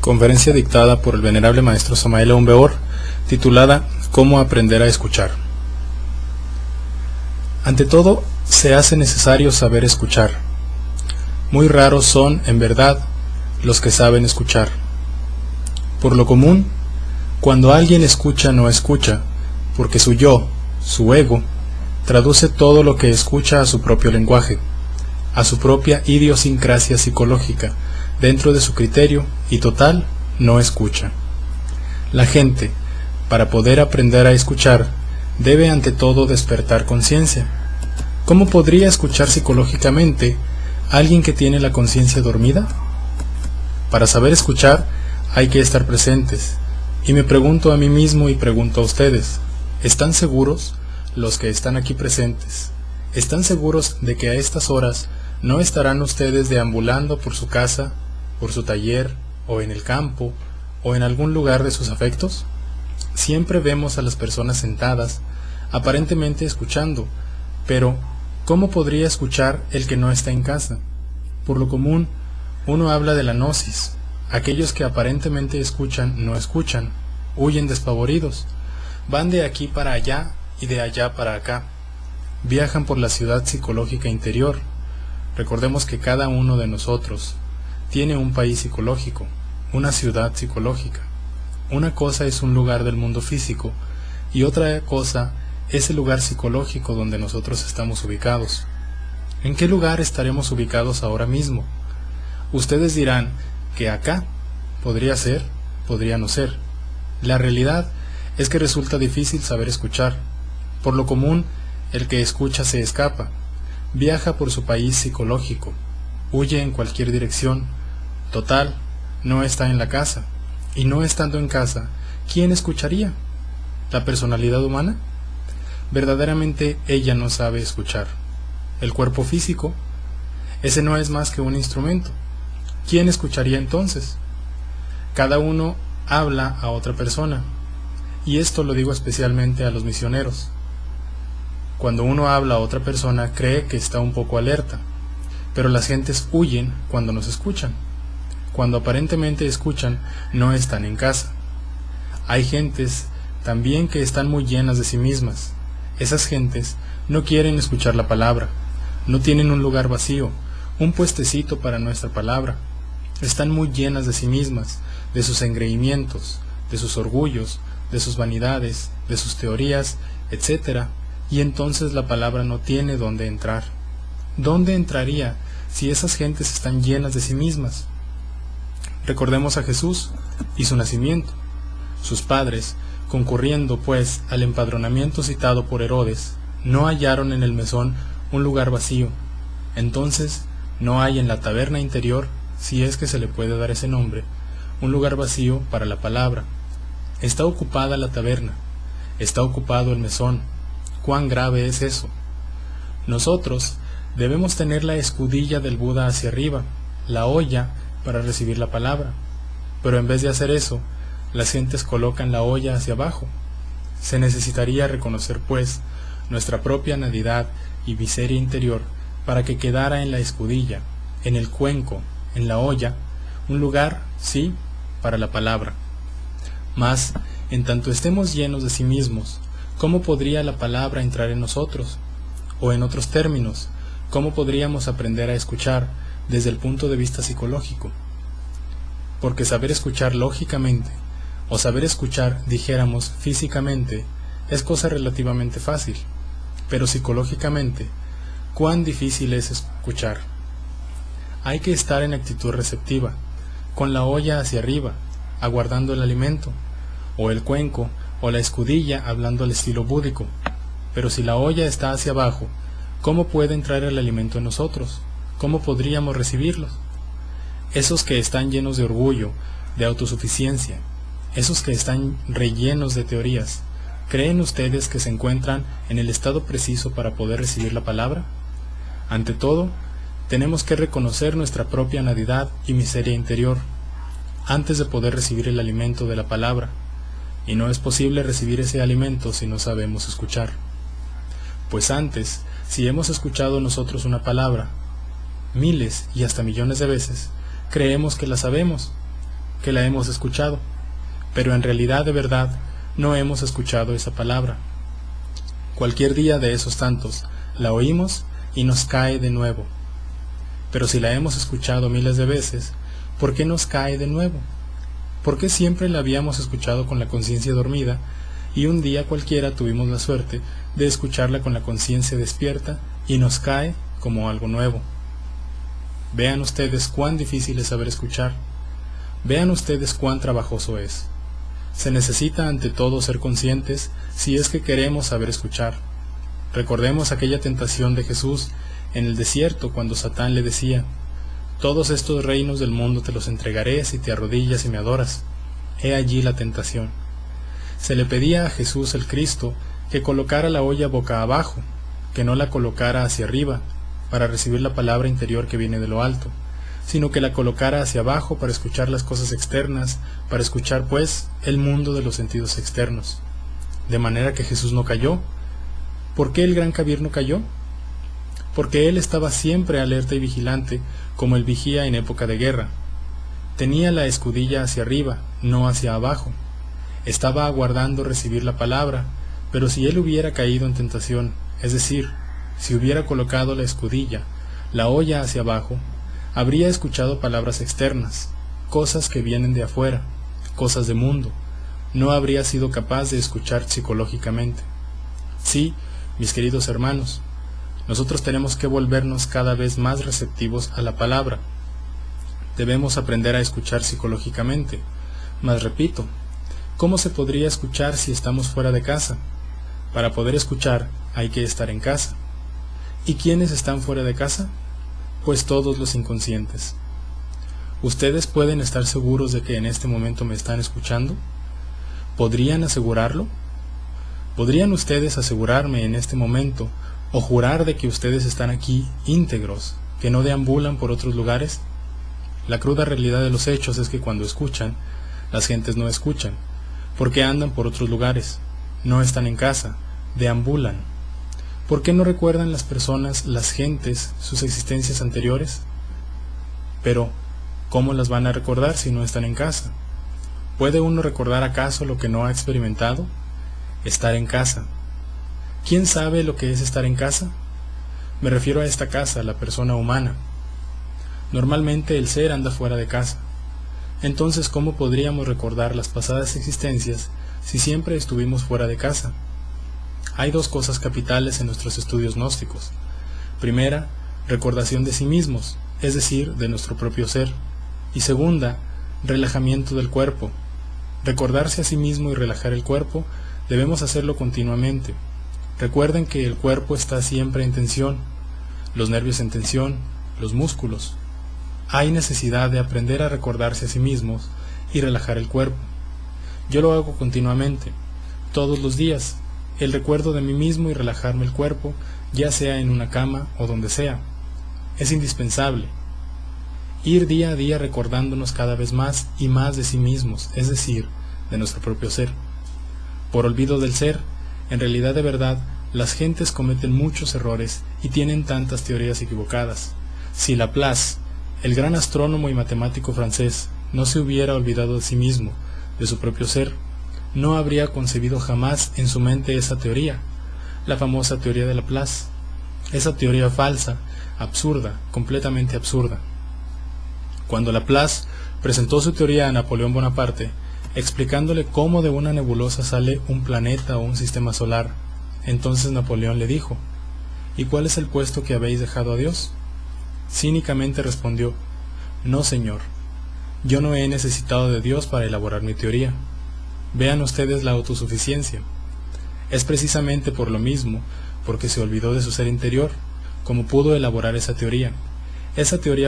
Conferencia dictada por el venerable maestro Samael Aún Weor, titulada ¿Cómo aprender a escuchar? Ante todo, se hace necesario saber escuchar. Muy raros son, en verdad, los que saben escuchar. Por lo común, cuando alguien escucha no escucha, porque su yo, su ego, traduce todo lo que escucha a su propio lenguaje, a su propia idiosincrasia psicológica, dentro de su criterio, y total, no escucha. La gente, para poder aprender a escuchar, debe ante todo despertar conciencia. ¿Cómo podría escuchar psicológicamente alguien que tiene la conciencia dormida? Para saber escuchar hay que estar presentes, y me pregunto a mí mismo y pregunto a ustedes, ¿están seguros los que están aquí presentes? ¿Están seguros de que a estas horas no estarán ustedes deambulando por su casa, por su taller, o en el campo, o en algún lugar de sus afectos? Siempre vemos a las personas sentadas, aparentemente escuchando, pero ¿cómo podría escuchar el que no está en casa? Por lo común, uno habla de la gnosis. Aquellos que aparentemente escuchan no escuchan, huyen despavoridos, van de aquí para allá y de allá para acá, viajan por la ciudad psicológica interior. Recordemos que cada uno de nosotros tiene un país psicológico, una ciudad psicológica. Una cosa es un lugar del mundo físico y otra cosa es el lugar psicológico donde nosotros estamos ubicados. ¿En qué lugar estaremos ubicados ahora mismo? Ustedes dirán que acá podría ser, podría no ser. La realidad es que resulta difícil saber escuchar. Por lo común, el que escucha se escapa, viaja por su país psicológico, huye en cualquier dirección. Total, no está en la casa, y no estando en casa, ¿quién escucharía? ¿La personalidad humana? Verdaderamente ella no sabe escuchar. El cuerpo físico, ese no es más que un instrumento. ¿Quién escucharía entonces? Cada uno habla a otra persona, y esto lo digo especialmente a los misioneros. Cuando uno habla a otra persona cree que está un poco alerta, pero las gentes huyen cuando nos escuchan. Cuando aparentemente escuchan, no están en casa. Hay gentes también que están muy llenas de sí mismas. Esas gentes no quieren escuchar la palabra, no tienen un lugar vacío, un puestecito para nuestra palabra. Están muy llenas de sí mismas, de sus engreimientos, de sus orgullos, de sus vanidades, de sus teorías, etc. Y entonces la palabra no tiene dónde entrar. ¿Dónde entraría si esas gentes están llenas de sí mismas? Recordemos a Jesús y su nacimiento. Sus padres, concurriendo pues al empadronamiento citado por Herodes, no hallaron en el mesón un lugar vacío. Entonces no hay en la taberna interior, si es que se le puede dar ese nombre, un lugar vacío para la palabra. Está ocupada la taberna, está ocupado el mesón. ¿Cuán grave es eso? Nosotros debemos tener la escudilla del Buda hacia arriba, la olla para recibir la palabra, pero en vez de hacer eso, las gentes colocan la olla hacia abajo. Se necesitaría reconocer pues nuestra propia nadidad y miseria interior para que quedara en la escudilla, en el cuenco, en la olla, un lugar, sí, para la palabra. Mas, en tanto estemos llenos de sí mismos, ¿cómo podría la palabra entrar en nosotros? O en otros términos, ¿cómo podríamos aprender a escuchar desde el punto de vista psicológico? Porque saber escuchar lógicamente, o saber escuchar, dijéramos, físicamente, es cosa relativamente fácil, pero psicológicamente, ¿cuán difícil es escuchar? Hay que estar en actitud receptiva, con la olla hacia arriba, aguardando el alimento, o el cuenco, o la escudilla hablando al estilo búdico. Pero si la olla está hacia abajo, ¿cómo puede entrar el alimento en nosotros? ¿Cómo podríamos recibirlos? Esos que están llenos de orgullo, de autosuficiencia, esos que están rellenos de teorías, ¿creen ustedes que se encuentran en el estado preciso para poder recibir la palabra? Ante todo, tenemos que reconocer nuestra propia nadidad y miseria interior, antes de poder recibir el alimento de la palabra, y no es posible recibir ese alimento si no sabemos escuchar. Pues antes, si hemos escuchado nosotros una palabra, miles y hasta millones de veces, creemos que la sabemos, que la hemos escuchado, pero en realidad de verdad no hemos escuchado esa palabra. Cualquier día de esos tantos la oímos y nos cae de nuevo. Pero si la hemos escuchado miles de veces, ¿por qué nos cae de nuevo? ¿Por qué siempre la habíamos escuchado con la conciencia dormida y un día cualquiera tuvimos la suerte de escucharla con la conciencia despierta y nos cae como algo nuevo? Vean ustedes cuán difícil es saber escuchar. Vean ustedes cuán trabajoso es. Se necesita ante todo ser conscientes si es que queremos saber escuchar. Recordemos aquella tentación de Jesús en el desierto cuando Satán le decía: todos estos reinos del mundo te los entregaré si te arrodillas y me adoras. He allí la tentación. Se le pedía a Jesús el Cristo que colocara la olla boca abajo, que no la colocara hacia arriba para recibir la palabra interior que viene de lo alto, sino que la colocara hacia abajo para escuchar las cosas externas, para escuchar pues el mundo de los sentidos externos. De manera que Jesús no cayó. ¿Por qué el gran Kabir no cayó? Porque él estaba siempre alerta y vigilante, como el vigía en época de guerra. Tenía la escudilla hacia arriba, no hacia abajo. Estaba aguardando recibir la palabra, pero si él hubiera caído en tentación, es decir, si hubiera colocado la escudilla, la olla hacia abajo, habría escuchado palabras externas, cosas que vienen de afuera, cosas de mundo. No habría sido capaz de escuchar psicológicamente. Sí, mis queridos hermanos, nosotros tenemos que volvernos cada vez más receptivos a la palabra. Debemos aprender a escuchar psicológicamente. Mas repito, ¿cómo se podría escuchar si estamos fuera de casa? Para poder escuchar hay que estar en casa. ¿Y quiénes están fuera de casa? Pues todos los inconscientes. ¿Ustedes pueden estar seguros de que en este momento me están escuchando? ¿Podrían asegurarlo? ¿Podrían ustedes asegurarme en este momento o jurar de que ustedes están aquí íntegros, que no deambulan por otros lugares? La cruda realidad de los hechos es que cuando escuchan, las gentes no escuchan, porque andan por otros lugares, no están en casa, deambulan. ¿Por qué no recuerdan las personas, las gentes, sus existencias anteriores? Pero, ¿cómo las van a recordar si no están en casa? ¿Puede uno recordar acaso lo que no ha experimentado? Estar en casa. ¿Quién sabe lo que es estar en casa? Me refiero a esta casa, la persona humana. Normalmente el ser anda fuera de casa. Entonces, ¿cómo podríamos recordar las pasadas existencias si siempre estuvimos fuera de casa? Hay dos cosas capitales en nuestros estudios gnósticos. Primera, recordación de sí mismos, es decir, de nuestro propio ser. Y segunda, relajamiento del cuerpo. Recordarse a sí mismo y relajar el cuerpo, debemos hacerlo continuamente. Recuerden que el cuerpo está siempre en tensión, los nervios en tensión, los músculos. Hay necesidad de aprender a recordarse a sí mismos y relajar el cuerpo. Yo lo hago continuamente, todos los días, el recuerdo de mí mismo y relajarme el cuerpo, ya sea en una cama o donde sea. Es indispensable. Ir día a día recordándonos cada vez más y más de sí mismos, es decir, de nuestro propio ser. Por olvido del ser, en realidad de verdad, las gentes cometen muchos errores y tienen tantas teorías equivocadas. Si Laplace, el gran astrónomo y matemático francés, no se hubiera olvidado de sí mismo, de su propio ser, no habría concebido jamás en su mente esa teoría, la famosa teoría de Laplace, esa teoría falsa, absurda, completamente absurda. Cuando Laplace presentó su teoría a Napoleón Bonaparte, explicándole cómo de una nebulosa sale un planeta o un sistema solar, entonces Napoleón le dijo: ¿y cuál es el puesto que habéis dejado a Dios? Cínicamente respondió: no, señor, yo no he necesitado de Dios para elaborar mi teoría. Vean ustedes la autosuficiencia. Es precisamente por lo mismo, porque se olvidó de su ser interior, como pudo elaborar esa teoría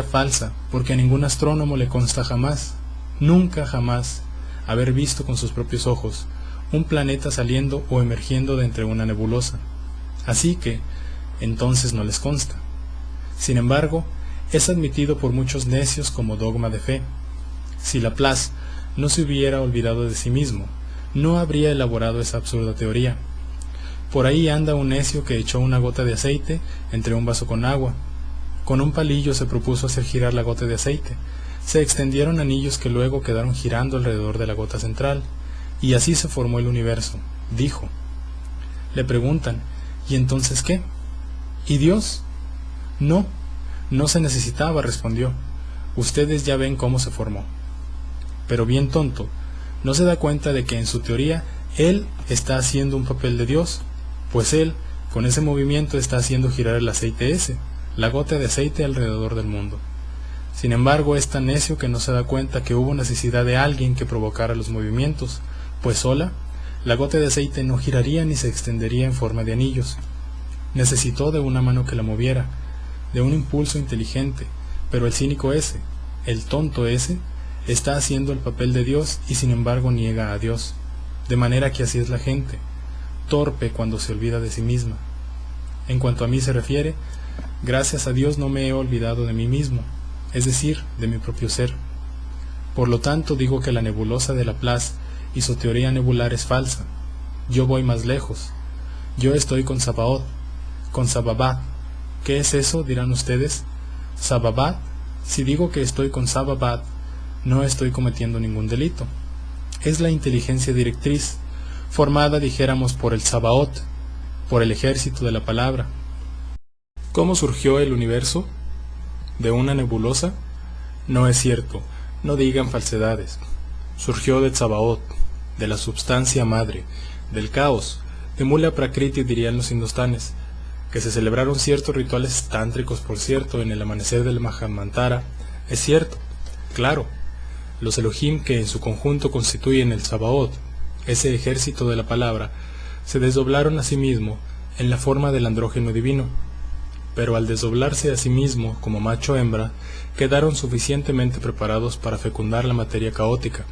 falsa, porque a ningún astrónomo le consta jamás, nunca jamás, haber visto con sus propios ojos un planeta saliendo o emergiendo de entre una nebulosa. Así que, entonces no les consta. Sin embargo, es admitido por muchos necios como dogma de fe. Si Laplace no se hubiera olvidado de sí mismo, no habría elaborado esa absurda teoría. Por ahí anda un necio que echó una gota de aceite entre un vaso con agua. Con un palillo se propuso hacer girar la gota de aceite. se extendieron anillos que luego quedaron girando alrededor de la gota central, y así se formó el universo, dijo. Le preguntan, ¿y entonces qué? ¿Y Dios? No, no se necesitaba, respondió. Ustedes ya ven cómo se formó. Pero bien tonto, ¿no se da cuenta de que en su teoría él está haciendo un papel de Dios? Pues él, con ese movimiento, está haciendo girar el aceite ese, la gota de aceite alrededor del mundo. Sin embargo, es tan necio que no se da cuenta que hubo necesidad de alguien que provocara los movimientos, pues sola, la gota de aceite no giraría ni se extendería en forma de anillos. Necesitó de una mano que la moviera, de un impulso inteligente, pero el cínico ese, el tonto ese, está haciendo el papel de Dios y sin embargo niega a Dios, de manera que así es la gente, torpe cuando se olvida de sí misma. En cuanto a mí se refiere, gracias a Dios no me he olvidado de mí mismo, es decir, de mi propio ser. Por lo tanto digo que la nebulosa de Laplace y su teoría nebular es falsa. Yo voy más lejos. Yo estoy con Sabaoth, con Sababat. ¿Qué es eso?, dirán ustedes. ¿Sababat? Si digo que estoy con Sababat, no estoy cometiendo ningún delito. Es la inteligencia directriz, formada, dijéramos, por el Sabaoth, por el ejército de la palabra. ¿Cómo surgió el universo? ¿De una nebulosa? No es cierto, no digan falsedades. Surgió de Sabaoth, de la substancia madre, del caos, de Mula Prakriti, dirían los hindustanes, que se celebraron ciertos rituales tántricos, por cierto, en el amanecer del Mahamantara. Es cierto, claro, los Elohim que en su conjunto constituyen el Sabaoth, ese ejército de la palabra, se desdoblaron a sí mismo en la forma del andrógeno divino, pero al desdoblarse a sí mismo como macho-hembra, quedaron suficientemente preparados para fecundar la materia caótica.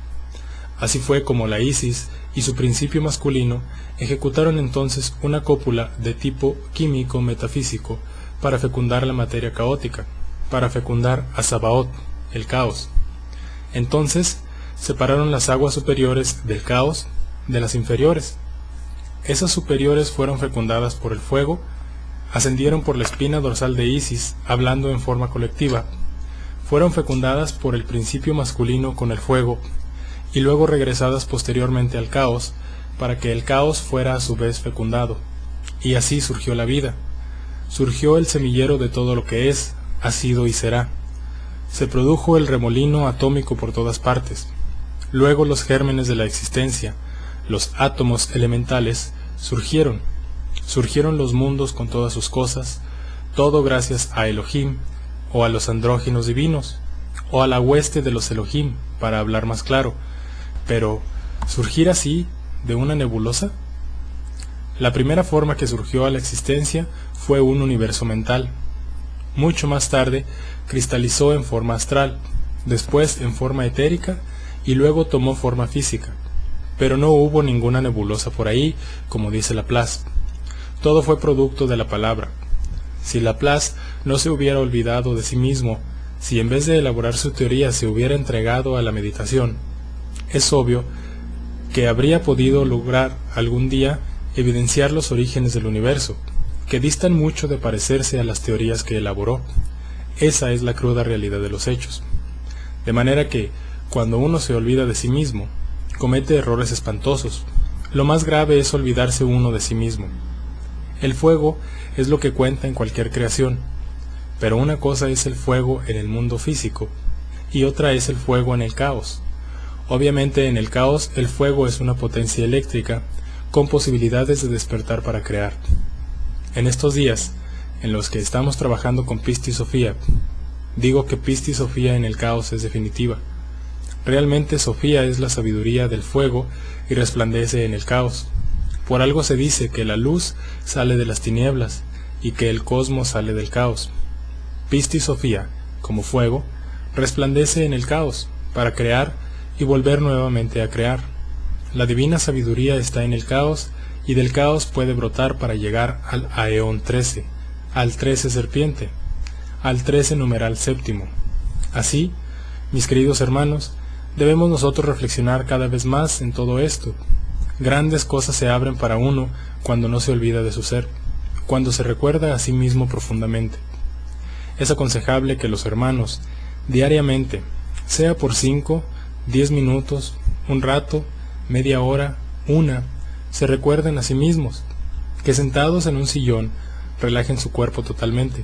Así fue como la Isis y su principio masculino ejecutaron entonces una cópula de tipo químico metafísico para fecundar la materia caótica, para fecundar a Sabaoth, el caos. Entonces separaron las aguas superiores del caos de las inferiores. Esas superiores fueron fecundadas por el fuego, ascendieron por la espina dorsal de Isis, hablando en forma colectiva, fueron fecundadas por el principio masculino con el fuego, y luego regresadas posteriormente al caos, para que el caos fuera a su vez fecundado. Y así surgió la vida. Surgió el semillero de todo lo que es, ha sido y será. Se produjo el remolino atómico por todas partes. Luego los gérmenes de la existencia, los átomos elementales, surgieron. Surgieron los mundos con todas sus cosas, todo gracias a Elohim, o a los andróginos divinos, o a la hueste de los Elohim, para hablar más claro. Pero, ¿surgir así, de una nebulosa? La primera forma que surgió a la existencia fue un universo mental. Mucho más tarde, cristalizó en forma astral, después en forma etérica, y luego tomó forma física. Pero no hubo ninguna nebulosa por ahí, como dice Laplace. Todo fue producto de la palabra. Si Laplace no se hubiera olvidado de sí mismo, si en vez de elaborar su teoría se hubiera entregado a la meditación, es obvio que habría podido lograr algún día evidenciar los orígenes del universo, que distan mucho de parecerse a las teorías que elaboró. Esa es la cruda realidad de los hechos. De manera que, cuando uno se olvida de sí mismo, comete errores espantosos. Lo más grave es olvidarse uno de sí mismo. El fuego es lo que cuenta en cualquier creación, pero una cosa es el fuego en el mundo físico, y otra es el fuego en el caos. Obviamente en el caos el fuego es una potencia eléctrica con posibilidades de despertar para crear. En estos días, en los que estamos trabajando con Pistis Sophia, digo que Pistis Sophia en el caos es definitiva. Realmente Sofía es la sabiduría del fuego y resplandece en el caos. Por algo se dice que la luz sale de las tinieblas y que el cosmos sale del caos. Pistis Sophia, como fuego, resplandece en el caos para crear y volver nuevamente a crear. La divina sabiduría está en el caos y del caos puede brotar para llegar al Aeón 13, al 13 serpiente, al 13 numeral séptimo. Así, mis queridos hermanos, debemos nosotros reflexionar cada vez más en todo esto. Grandes cosas se abren para uno cuando no se olvida de su ser, cuando se recuerda a sí mismo profundamente. Es aconsejable que los hermanos, diariamente, sea por 5, 10 minutos, un rato, media hora, se recuerden a sí mismos, que sentados en un sillón relajen su cuerpo totalmente.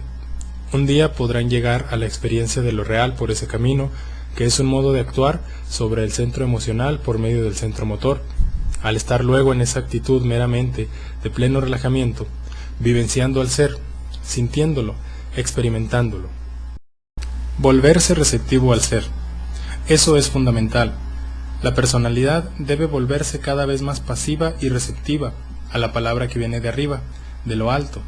Un día podrán llegar a la experiencia de lo real por ese camino, que es un modo de actuar sobre el centro emocional por medio del centro motor. Al estar luego en esa actitud meramente de pleno relajamiento, vivenciando al ser, sintiéndolo, experimentándolo. Volverse receptivo al ser. Eso es fundamental. La personalidad debe volverse cada vez más pasiva y receptiva a la palabra que viene de arriba, de lo alto.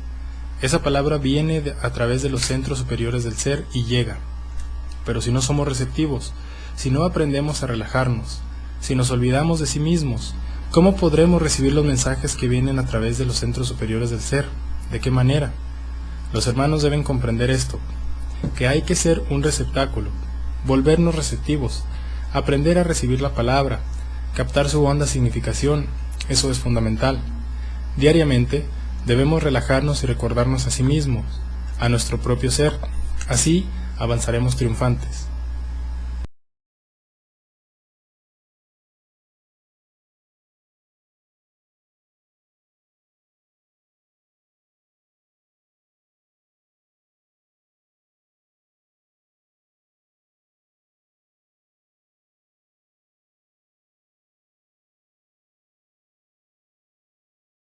Esa palabra viene a través de los centros superiores del ser y llega. Pero si no somos receptivos, si no aprendemos a relajarnos, si nos olvidamos de sí mismos, ¿cómo podremos recibir los mensajes que vienen a través de los centros superiores del ser? ¿De qué manera? Los hermanos deben comprender esto, que hay que ser un receptáculo, volvernos receptivos, aprender a recibir la palabra, captar su honda significación. Eso es fundamental. Diariamente debemos relajarnos y recordarnos a sí mismos, a nuestro propio ser. Así avanzaremos triunfantes.